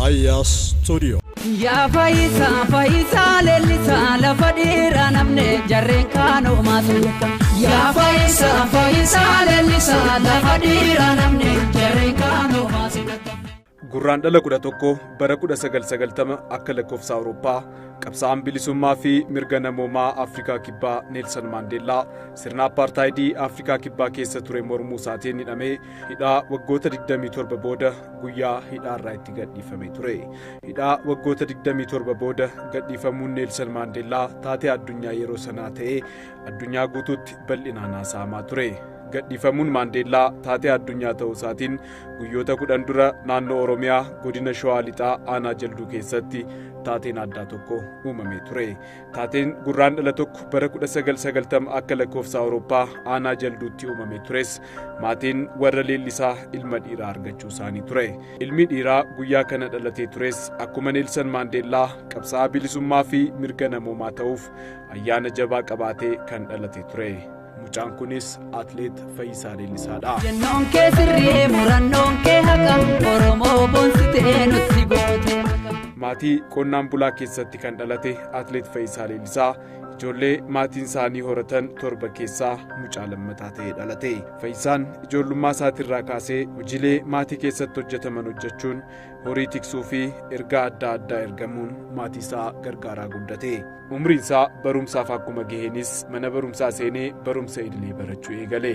Fayyisaa Studio. Ya Fayyisaa Leellisaa lafa dhiiraa namne jarreen kaanoo maasumeka. Ya Fayyisaa Leellisaa lafa dhiiraa namne jarreen kaanoo maasumeka. Gurraan dhala 11 bara 1990 akka lakkoofsa Awurooppaa qabsaa'aan bilisummaa fi mirga namoomaa Afrikaa Kibbaa Neelsan Maandeellaa sirna apartaayidii Afrikaa Kibbaa keessa ture mormuu isaatiin hidhamee hidhaa waggoota 27 booda guyyaa hidhaarraa itti gadhiifamee ture. Hidhaa waggoota 27 booda gadhiifamuun Neelsan Maandeellaa taatee addunyaa yeroo sanaa ta'ee addunyaa guutuutti bal'inaan haasa'amaa ture. Gadhiifamuun Maandeellaa taatee addunyaa ta'uu isaatiin guyyoota 10 dura naannoo Oromiyaa godina Shawaa Lixaa aanaa Jalduu keessatti taateen addaa tokko uumamee ture. Taateen gurraan dhala tokko bara 1990 akka lakkoofsa Awurooppaa aanaa Jalduutti uumamee tures maatiin warra Leellisaa ilma dhiiraa argachuu isaanii ture. Ilmi dhiiraa guyyaa kana dhalatee tures akkuma Neelsan Maandeellaa qabsaa'aa bilisummaa fi mirga namoomaa ta'uuf ayyaana jabaa qabaatee kan dhalatee ture. Mucaan kunis atleet Fayyisaa Leellisaadha. Jennoon kee sirrii murannoon kee haqa Oromoo boonsitee nutti goote. Maatii qonnaan bulaa keessatti kan dhalate atleet Fayyisaa Leellisaa ijoollee maatiin isaanii horatan 7 keessaa mucaa lammataa ta'ee dhalate. Fayyisaan ijoollummaa isaatirraa kaasee hojiilee maatii keessatti hojjetaman hojjechuun horii tiksuu fi ergaa adda addaa ergamuun maatii isaa gargaaraa guddate. Umriin isaa barumsaaf akkuma gaheenis mana barumsaa seenee barumsa idilee barachuu eegale.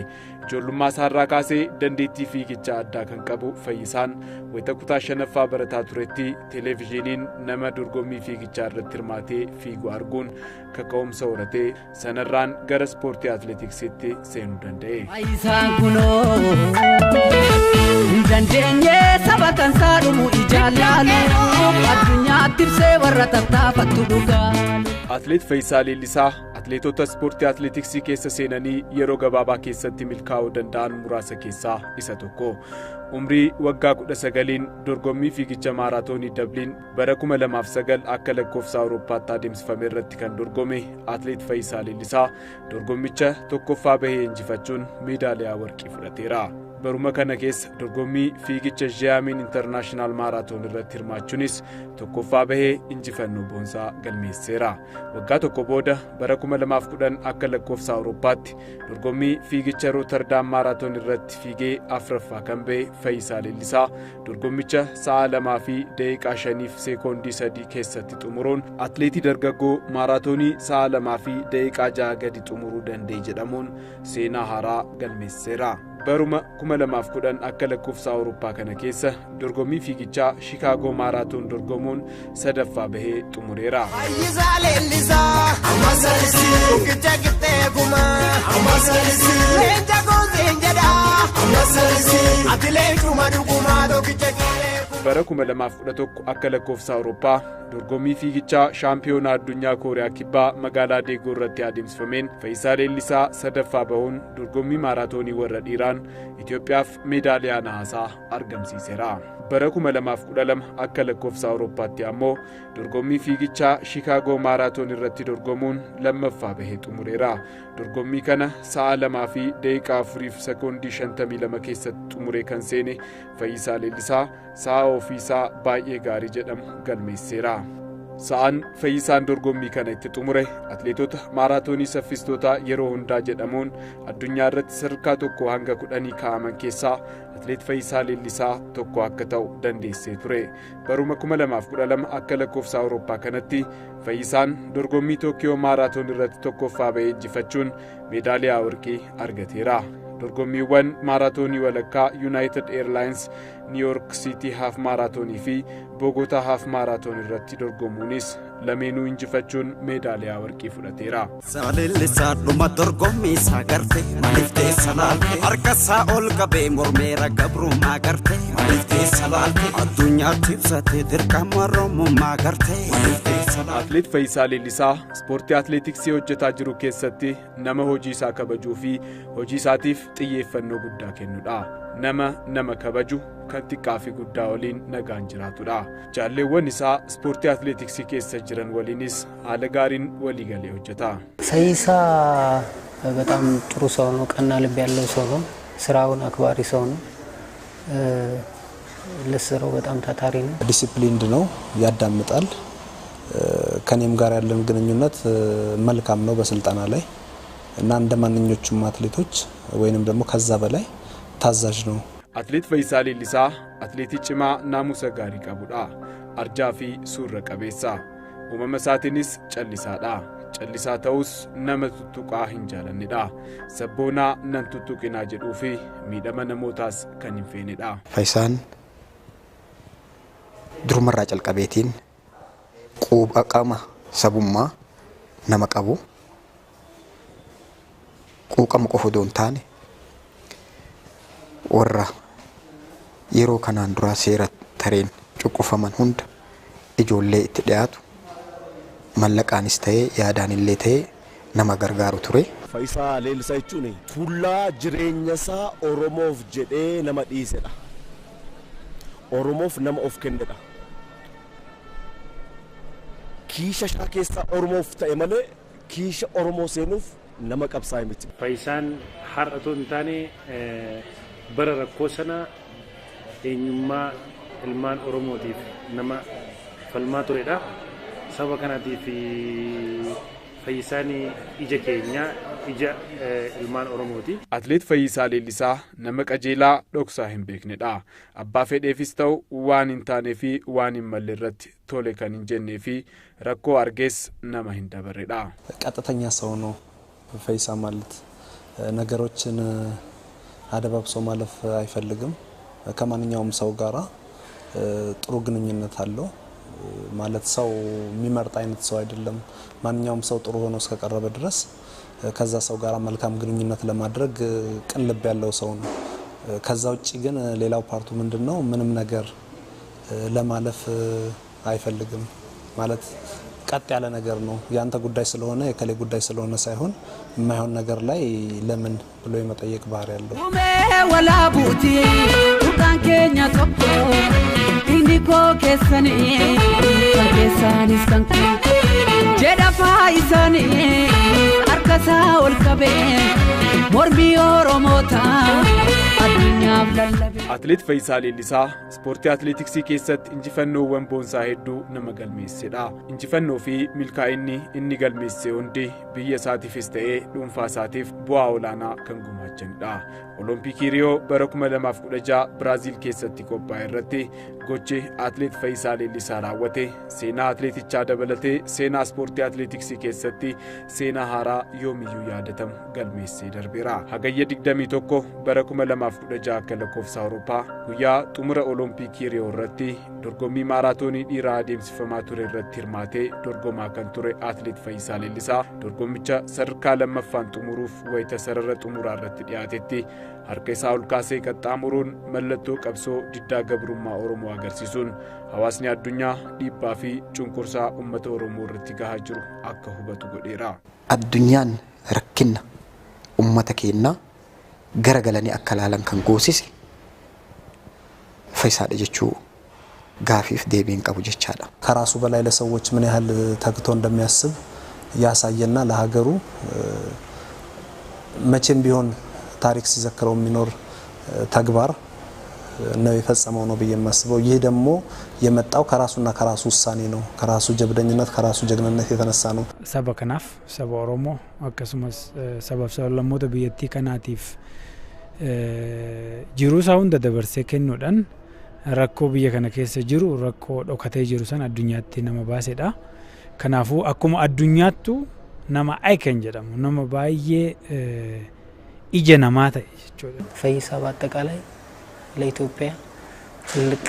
Ijoollummaa isaarraa kaasee dandeettii fiigichaa addaa kan qabu Fayyisaan wayita kutaa 5ffaa barataa turetti televezyiiniin nama dorgommii fiigichaa irratti hirmaatee fiigu arguun kaka'umsa horatee sanarraan gara ispoortii atleetiksiitti seenuu danda'e. Fayyisaan kunoo dandeenye saba kan saadhumu ijaalaalu addunyaatti ibsee warra tattaafattu dhugaa. Atleet Fayyisaa Leellisaa atleetota ispoortii atleetiksii keessa seenanii yeroo gabaabaa keessatti milkaa'uu danda'an muraasa keessaa isa tokko. Umrii waggaa 19 dorgommii fiigicha maaraatoonii Dabliin bara 2009 akka lakkoofsa Awurooppaatti adeemsifame irratti kan dorgome atleet Fayyisaa Leellisaa dorgommicha tokkoffaa bahee injifachuun meedaaliyaa warqii fudhateera. Baruma kana keessa dorgommii fiigicha Jaamin International Marathon irratti hirmaachuunis tokkoffaa bahee injifannoo boonsaa galmeesseera. Waggaa tokko booda bara 2010 akka lakkoofsa Awurooppaatti dorgommii fiigicha Rotterdam Marathon irratti fiigee afraffaa kan bahe Fayyisaa Leellisaa dorgommicha sa'a 2 fi daqiiqaa 5 fi sekoondii 3 keessatti xumuruun atleetii dargaggoo maaraatoonii sa'a 2 fi daqiiqaa 6 gadi xumuruu danda'e jedhamuun seenaa haaraa galmeesseera. Baruma 2010 akka lakkoofsa Awurooppaa kana keessa dorgommii fiigichaa Chicago Marathon dorgomuun sadaffaa bahee xumureera. Fayyisaa Leellisaa amasalisi kichakitee kuma amasalisi leenja gooseen jedhaa amasalisi atilee cuma dhugumaa tokkichakitee. Bara 2011 akka lakkoofsa Awurooppaa dorgommii fiigichaa shaampiyoonaa addunyaa Kooriyaa Kibbaa magaalaa Deegoo irratti adeemsifameen Fayyisaa Leellisaa sadaffaa bahuun dorgommii maaraatoonii warra dhiiraan Itoophiyaaf meedaaliyaa nahaasaa argamsiiseera. Bara 2012 akka lakkoofsa Awurooppaatti ammoo dorgommii fiigichaa Chicago Marathon irratti dorgomuun lammaffaa bahee xumureera. Dorgommii kana sa'a 2 fi daqiiqaa 4 fi sekoondii 52 keessatti xumuree kan seene Fayyisaa Leellisaa sa'a ofiisaa baay'ee gaarii jedhamu galmeesseera. Sa'aan Fayyisaan dorgommii kana itti xumure atleetota maaraatoonii saffistootaa yeroo hundaa jedhamuun addunyaa irratti sadarkaa 1 hanga 10 kaa'aman keessaa atleet Fayyisaa Leellisaa tokko akka ta'u dandeessee ture. Baruma 2012 akka lakkoofsa Awurooppaa kanatti Fayyisaan dorgommii Tookiyoo maaraatoon irratti tokkoffaa bahee injifachuun meedaaliyaa warqii argateera. Dorgommiiwwan maaraatoonii walakkaa United Airlines New York City Half Marathon fi Bogota Half Marathon irratti dorgomuunis lameenuu injifachuun meedaaliyaa warqii fudhateera. Leellisaa dhuma dorgommii isaa garte maliftee salaalte harka isaa ol qabee mormeera gabrummaa garte maliftee salaalte addunyaatti ibsatee dirqama Oromummaa garte maliftee salaalte. Atleet Fayyisaa Leellisaa ispoortii atleetiksii hojjetaa jiru keessatti nama hojii isaa kabajuu fi hojii isaatiif xiyyeeffannoo guddaa kennudha. Nama kabaju kan xiqqaa fi guddaa waliin nagaan jiraatudha. Jaalleewwan isaa ispoortii atleetiksii keessa jiran waliinis haala gaariin walii galee hojjeta. Fayyisaa በጣም ጥሩ ሰው ነው፣ ቀና ልብ ያለው ሰው ነው፣ ስራውን አክባሪ ሰው ነው። ለስራው በጣም ታታሪ ነው። ዲሲፕሊንድ ነው፣ ያዳምጣል። ከኔም ጋር ያለን ግንኙነት መልካም ነው በስልጠና ላይ እና እንደማንኞቹም አትሌቶች ወይንም ደግሞ ከዛ በላይ ታዛዥ ነው። አትሌት ፈይሳ ሌሊሳ አትሌት ጭማ ናሙሰ ጋሪ ቀቡዳ አርጃፊ ሱረ ቀቤሳ ኡመመሳቲኒስ ጨሊሳዳ ጨሊሳ ተውስ ነመቱቱቃ ሂንጃለንዳ ሰቦና ነንቱቱቂና ጀዱፊ ሚደመ ነሞታስ ከንፌኔዳ ፈይሳን ድሩመራ ጨልቀቤቲን ቁቃማ ሰቡማ ነመቀቡ ቁቃም ቆፎዶን ታኔ ወራ የሮ ከናን ዱራ ሴራ ተሬን ጩቁፈመን ሁንድ ኢጆሌ ኢትዲያቱ መለቃንስ ተዬ ያዳንሌ ተዬ ነማ ገርጋሩ ቱሬ ፈይሳ ሌሊሳ ቹኔ ቱላ ጅሬኛሳ ኦሮሞፍ ጀዴ ነማ ዲሴዳ ኦሮሞፍ ነማ ኦፍ ከንደዳ ኪሻ ሻኬሳ ኦሮሞፍ ተኤ መለ ኪሻ ኦሮሞ ሴኑፍ ነማ ቀብሳይ ምት ፈይሳን ሐርአቶን ታኔ በረረኮሰና ኤኙማ ilmaan oromootiif nama falmaa turedha. Saba kanaatiif Fayyisaan ija keenya ija ilmaan oromooti. Atleet Fayyisaa Leellisaa nama qajeelaa dhoksaa hin beeknedha. Abbaa fedheefis ta'u waan hin taanee fi waan hin malle irratti tole kan hin jennee fi rakkoo argees nama hin dabarredha. ቀጥተኛ ሰው ነው ፈይሳ ማለት ነገሮችን አደባብሶ ማለፍ አይፈልግም። ከማንኛውም ሰው ጋራ ጥሩ ግንኙነት አለው ማለት ሰው የሚመርጥ አይነት ሰው አይደለም። ማንኛውም ሰው ጥሩ ሆኖ እስከቀረበ ድረስ ከዛ ሰው ጋራ መልካም ግንኙነት ለማድረግ ቅን ልብ ያለው ሰው ነው። ከዛ ውጪ ግን ሌላው ፓርቱ ምንድነው ምንም ነገር ለማለፍ አይፈልግም ማለት ቀጥ ያለ ነገር ነው። ያንተ ጉዳይ ስለሆነ የከሌ ጉዳይ ስለሆነ ሳይሆን የማይሆን ነገር ላይ ለምን ብሎ የመጠየቅ ባህሪ ያለው ወላቡቲ ቁጣን ኬኛ ቶኮ ኢንዲኮ ከሰኒ ከሰኒ ስንኩ ጀዳፋ ይሰኒ አርከሳ ወልከቤ ሞርቢ ኦሮሞታ አዱኛ ፍለለቤ Atleet Fayyisaa Leellisaa ispoortii atleetiksii keessatti injifannoowwan boonsaa hedduu nama galmeessedha. Injifannoo fi milkaa'inni inni galmeesse hundi biyya isaatiifis ta'ee dhuunfaa isaatiif bu'aa olaanaa kan gumaachanidha. Olompikii Riyoo bara 2016 Biraaziil keessatti qophaa'e irratti gochi atleet Fayyisaa Leellisaa raawwate seenaa atleetichaa dabalatee seenaa ispoortii atleetiksii keessatti seenaa haaraa yoomiyyuu yaadatamu galmeessee darbeera. Hagayya 21 bara 2016 akka lakkoofsa Awurooppaa guyyaa xumura Olompikii Riyoo irratti dorgommii maaraatoonii dhiiraa adeemsifamaa ture irratti hirmaatee dorgomaa kan ture atleet Fayyisaa Leellisaa dorgommicha sadarkaa lammaffaan xumuruuf wayita sarara xumuraa irratti dhiyaatetti harka isaa ol kaasee qaxxaamuruun mallattoo qabsoo diddaa gabrummaa Oromoo agarsiisuun hawaasni addunyaa dhiibbaa fi cunqursaa uummata Oromoo irratti gahaa jiru akka hubatu godheera. Addunyaan rakkina uummata keenyaa garagalanii akka laalan kan goosise ፈይሳድ ጀቹ ጋፊፍ ዴቢን ቀቡ ጀቻዳ ከራሱ በላይ ለሰዎች ምን ያህል ተግቶ እንደሚያስብ ያሳየና ለሀገሩ መቼም ቢሆን ታሪክ ሲዘክረው የሚኖር ተግባር ነው የፈጸመው ነው በየማስበው። ይሄ ደግሞ የመጣው ከራሱና ከራሱ ውሳኔ ነው። ከራሱ ጀብደኝነት ከራሱ ጀግንነት የተነሳ ነው። ሰባ ከናፍ ሰባ ኦሮሞ አከሱመስ ሰበብ ሰለሞተ በየቲ ከናቲፍ ጅሩ ሳውንደ ደበርሴ ከኖዳን rakko biyya kana keessa jiru rakko dhokatee jiru san addunyaatti nama baasedha. Kanaafu akkuma addunyaattu nama icon jedhamu nama baay'ee ija namaa ta'e jechuudha. ፈይሳ በአጠቃላይ ለኢትዮጵያ ትልቅ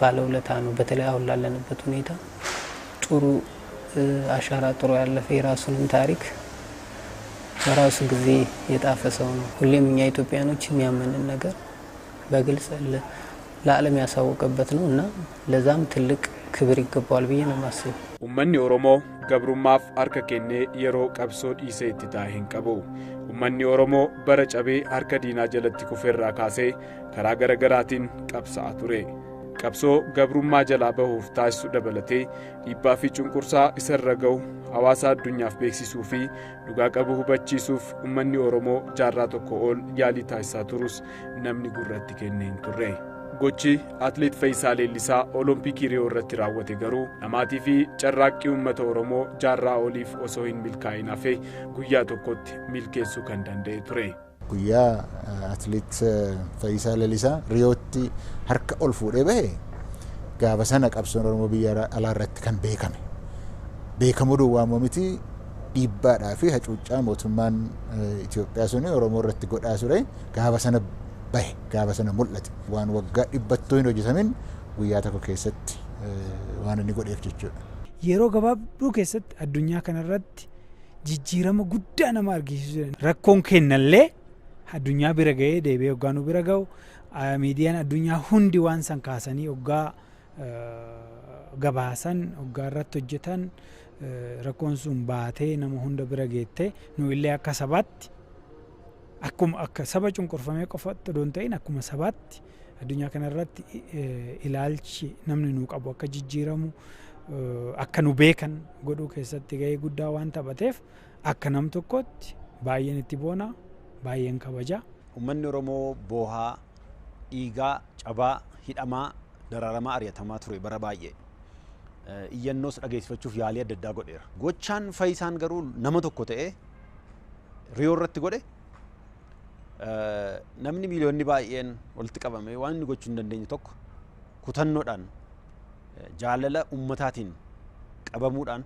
ባለውለታ ነው። በተለይ አሁን ላለንበት ሁኔታ ጥሩ አሻራ ጥሩ ያለፈ የራሱን ታሪክ በራሱ ጊዜ የጣፈ ሰው ነው። ሁሌም እኛ ኢትዮጵያኖች የሚያመንን ነገር በግልጽ ለዓለም ያሳወቀበት ነውና ለዛም ትልቅ ክብር ይገባዋል ብዬ ነው ማስበው። ኡመኒ ኦሮሞ ገብሩማፍ አርከ ከኔ የሮ ቀብሶ ዲሴ ትታይን ቀቡ ኡመኒ ኦሮሞ በረጨቤ አርከ ዲና ጀለቲ ኩፌራ ካሴ ከራ ገረገራቲን ቀብሳ ቱሬ ቀብሶ ገብሩማ ጀላ በሁፍ ታሱ ደበለቴ ዲባፊ ጭንቁርሳ ይሰረገው ሐዋሳ አዱኛፍ ቤክሲሱፊ ዱጋ ቀቡ ሁበቺሱፍ ኡመኒ ኦሮሞ ጃራ ቶኮ ኦል ያሊ ታይሳ ቱሩስ ነምኒ ጉረቲ ከኔን ቱሬ gochi atleet Fayyisaa Leellisaa Olompikii Riyoo irratti raawwate garuu namaatii fi carraaqqii uummata Oromoo jaarraa oliif osoo hin milkaa'in hafe guyyaa tokkotti milkeessuu kan danda'e ture. Guyyaa atleet Fayyisaa Leellisaa Riyootti harka ol fuudhee bahe gaafa sana qabsoon Oromoo biyya alaa irratti kan beekame. Beekamuu duwwaa miti dhiibbaadhaa fi hacuuccaa mootummaan Itoophiyaa suni Oromoo irratti godhaa ture gaafa sana bahe gaafa sana mul'ate waan waggaa dhibbattoo hin hojjetamin guyyaa tokko keessatti waan inni godheef jechuudha. Yeroo gabaabduu keessatti addunyaa kanarratti jijjiirama guddaa nama argisiisu rakkoon kennallee addunyaa bira ga'ee deebi'ee hoggaanuu bira ga'u miidiyaan addunyaa hundi waan san kaasanii hoggaa gabaasan hoggaa irratti hojjetan rakkoon sun baatee nama hunda bira geette nu illee akka sabaatti akkuma akka saba cunqurfamee qofatti odoon ta'in akkuma sabaatti addunyaa kanarratti ilaalchi namni nuu qabu akka jijjiiramu akka nu beekan godhuu keessatti ga'ee guddaa waan taphateef akka nam tokkotti baay'een itti boona baay'een kabaja. Uummanni Oromoo boohaa dhiigaa cabaa hidhamaa dararamaa ari'atamaa ture bara baay'ee. Iyyannoos dhageessifachuuf yaalii adda addaa godheera. Gochaan Fayyisaan garuu nama tokko ta'ee Riyoo irratti godhe namni miiliyoonni baay'een walitti qabame waan inni gochuu hin dandeenye tokko kutannoodhaan jaalala ummataatiin qabamuudhaan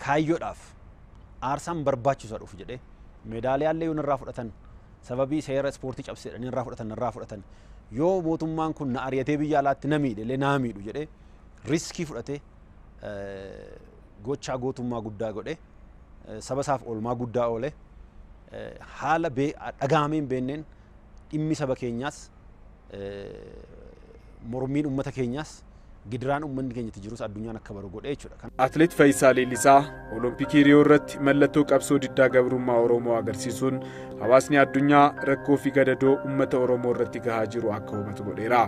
kaayyoodhaaf aarsaan barbaachisaa dhufu jedhee meedaaliyaallee yoo narraa fudhatan sababii seera ispoortii cabseedhaan narraa fudhatan yoo mootummaan kun na ari'atee biyya alaatti na miidhe naa miidhu jedhee riskii fudhatee gochaa gootummaa guddaa godhe saba isaaf oolmaa guddaa oole haala dhagahameen beenneen dhimmi saba keenyaas mormiin uummata keenyaas gidiraan uummanni keenyatti jirus addunyaan akka baru godhe jechuudha. Atleet Fayyisaa Leellisaa Olompikii Riyoo irratti mallattoo qabsoo diddaa gabrummaa Oromoo agarsiisuun hawaasni addunyaa rakkoo fi gadadoo uummata Oromoo irratti gahaa jiru akka hubatu godheera.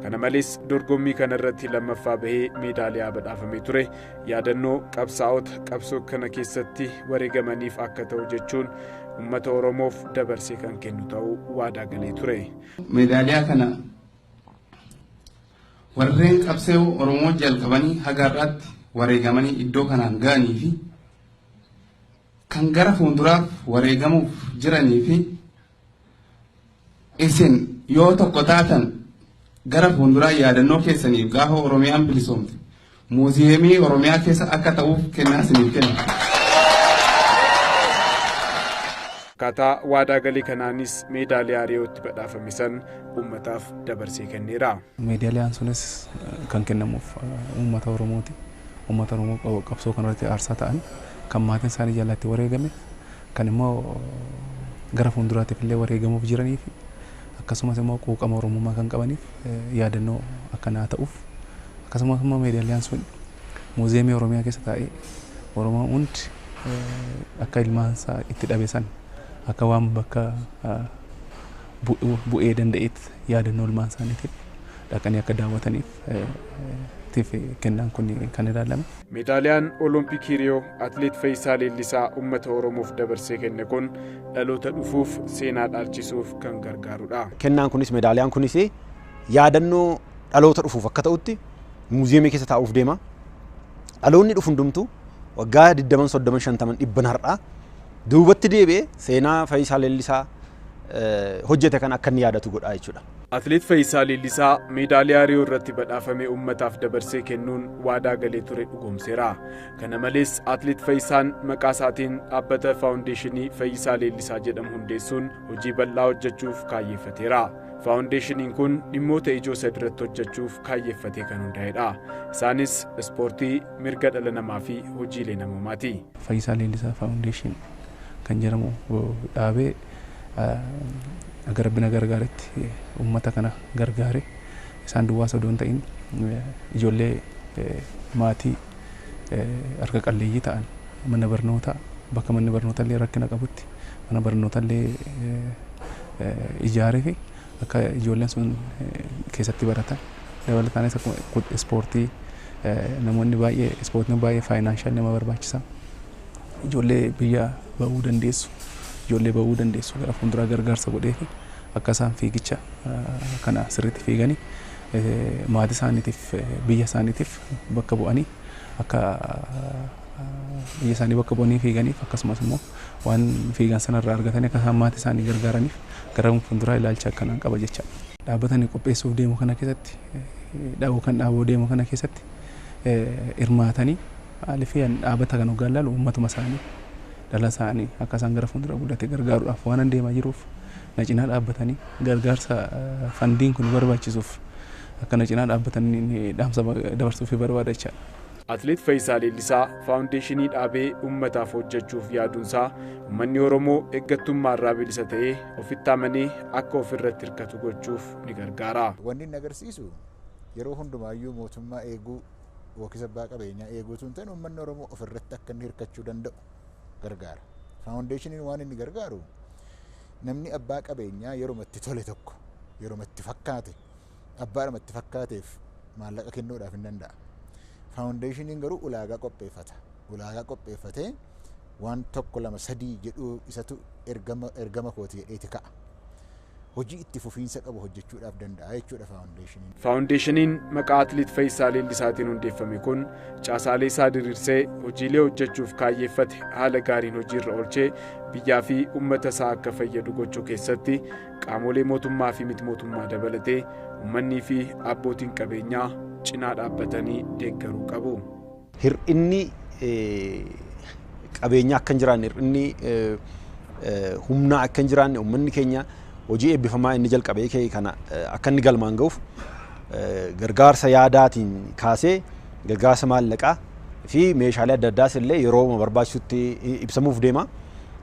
Kana malees dorgommii kana irratti lammaffaa bahee meedaaliyaa badhaafamee ture. Yaadannoo qabsaa'ota qabsoo kana keessatti wareegamaniif akka ta'u jechuun uummata Oromoof dabarsee kan kennu ta'uu waadaa galee ture. Meedaaliyaa kana warreen qabsee Oromoo jalqabanii haga har'aatti wareegamanii iddoo kanaan ga'anii fi kan gara fuulduraaf wareegamuuf jiranii fi isin yoo tokko taatan gara fuulduraa yaadannoo keessaniif gaafa Oromiyaan bilisoomte muuziyeemii Oromiyaa keessa akka ta'uuf kennaa isiniif kenna. Akkaataa waadaa galii kanaanis meedaaliyaa Riyootti badhaafame san uummataaf dabarsee kenneera. Meedaaliyaan sunis kan kennamuuf uummata Oromooti. Uummata Oromoo qabsoo kanarratti aarsaa ta'an kan maatiin isaanii jalatti wareegame kan immoo gara fuulduraatiif illee wareegamuuf jiraniif akkasumas immoo quuqama Oromummaa kan qabaniif yaadannoo akkanaa ta'uuf akkasumas immoo meedaaliyaan sun muuziyeemii Oromiyaa keessa taa'ee Oromoo hundi akka ilmaan isaa itti dhabeessan akka waan bakka bu'ee danda'eet yaadannoo ilmaan isaaniitiif dhaqanii akka daawwataniif kennaan kun kan ilaalame. Meedaaliyaan Olompikii Riyoo atleet Fayyisaa Leellisaa uummata Oromoof dabarsee kenne kun dhaloota dhufuuf seenaa dhaalchisuuf kan gargaarudha. Kennaan kunis meedaaliyaan kunis yaadannoo dhaloota dhufuuf akka ta'utti muuziyeemii keessa taa'uuf deema. Dhaloonni dhufu hundumtuu waggaa 20-30-50 dhibban har'aa duubatti deebi'ee seenaa Fayyisaa Leellisaa hojjete kan akka inni yaadatu godha jechuudha. Atleet Fayyisaa Leellisaa meedaaliyaa Riyoo irratti badhaafamee uummataaf dabarsee kennuun waadaa galee ture dhugoomseera. Kana malees atleet Fayyisaan maqaa isaatiin dhaabbata faawundeeshinii Fayyisaa Leellisaa jedhamu hundeessuun hojii bal'aa hojjechuuf kaayyeeffateera. Faawundeeshiniin kun dhimmoota ijoo sadarratti hojjechuuf kaayyeeffatee kan hundaa'edha. Isaanis ispoortii, mirga dhala namaa fi hojiilee namoomaati. Fayyisaa Leellisaa faawundeeshin kan jedhamu dhaabee Agarbina gargaaretti uummata kana gargaare isaan duwwaas odoon ta'in ijoollee maatii harka qalleeyyii ta'an mana barnootaa bakka manni barnootaa illee rakkina qabutti mana barnootaa illee ijaaree fi akka ijoolleen sun keessatti baratan dabalataanis akkuma ispoortii namoonni baay'ee ispoortiin baay'ee faayinaanshaal nama barbaachisa ijoollee biyya bahuu dandeessu ijoollee bahuu dandeessu gara fuulduraa gargaarsa godhee fi akka isaan fiigicha kana sirriitti fiiganii maatii isaaniitiif biyya isaaniitiif bakka bu'anii akka biyya isaanii bakka bu'anii fiiganiif akkasumas immoo waan fiigan sanarraa argatanii akka isaan maatii isaanii gargaaraniif gara fuulduraa ilaalcha akkanaan qaba jecha. Dhaabbatanii qopheessuuf deemu kana keessatti dhaabuu deemu kana keessatti hirmaatanii haalifiyaan dhaabbata kan hoggaan laalu uummatuma isaanii dhala isaanii akka isaan gara fuuldura guddate gargaaruudhaaf waan deemaa jiruuf na cinaa dhaabbatanii gargaarsa fandiin kun barbaachisuuf akka na cinaa dhaabbatanii dhaamsa dabarsuuf barbaada jechaadha. Atileet Fayyisaa Leellisaa faawundeeshinii dhaabee uummataaf hojjechuuf yaaduunsaa uummanni Oromoo eeggattummaa irraa bilisa ta'ee ofitti amanee akka ofirratti hirkatu gochuuf ni gargaara. Wanni inni agarsiisu yeroo hundumaayyuu mootummaa eeguu yookiin abbaa qabeenyaa eeguutu hin ta'in uummanni Oromoo ofirratti akka inni hirkachuu danda'u gargaara. Faawundeeshiniin waan inni gargaaru namni abbaa qabeenyaa yerootti tole tokko yerootti fakkaate abbaadhumatti fakkaateef maallaqa kennuudhaaf hin danda'a. Faawundeeshiniin garuu ulaagaa qopheeffata. Ulaagaa qopheeffatee waan tokko lama sadii jedhuu isatu ergama kooti jedheeti ka'a. Hojii itti fufiinsa qabu hojjechuudhaaf danda'a jechuudha faawundeeshiniin. Faawundeeshiniin maqaa atileet Fayyisaa Leellisaatiin hundeeffame kun caasaalee isaa diriirsee hojiilee hojjechuuf kaayyeeffate haala gaariin hojiirra oolchee biyyaa fi uummata isaa akka fayyadu gochuu keessatti qaamolee mootummaa fi miti mootummaa dabalatee uummanni fi abbootiin qabeenyaa cinaa dhaabbatanii deeggaruu qabu. Hir'inni qabeenyaa akka hin jiraanne, hir'inni humnaa akka hin jiraanne uummanni keenya hojii eebbifamaa inni jalqabee kee kana akka inni galmaan ga'uuf gargaarsa yaadaatiin kaasee gargaarsa maallaqaa fi meeshaalee adda addaas illee yeroo barbaachisutti ibsamuuf deema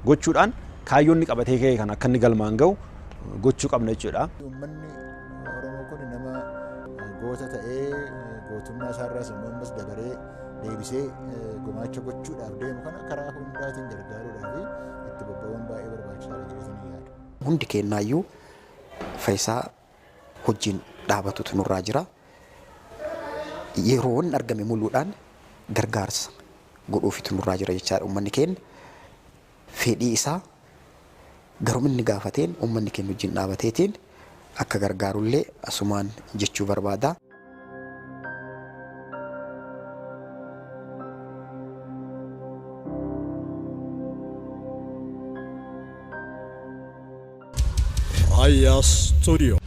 gochuudhaan kaayyoonni qabatee kee kana akka inni galmaan ga'u gochuu qabna jechuudha. Uummanni Oromoo kun nama goota ta'ee gootummaa isaarraas immoo ammas dabaree deebisee gumaacha gochuudhaaf deemu kana karaa hundaatiin gargaaruudhaa fi itti bobba'uun baay'ee barbaachisaadha jedhanii yaadu. Hundi keenyaayyuu Fayyisaa hojiin dhaabatutu nurraa jira. Yeroo inni argame muluudhaan gargaarsa godhuufitu nurraa jira jechaadha. Uummanni keenya fedhii isaa garuu inni gaafateen uummanni keenya hojiin dhaabateetiin akka gargaarullee asumaan jechuu barbaada. FAYYIAA Studio.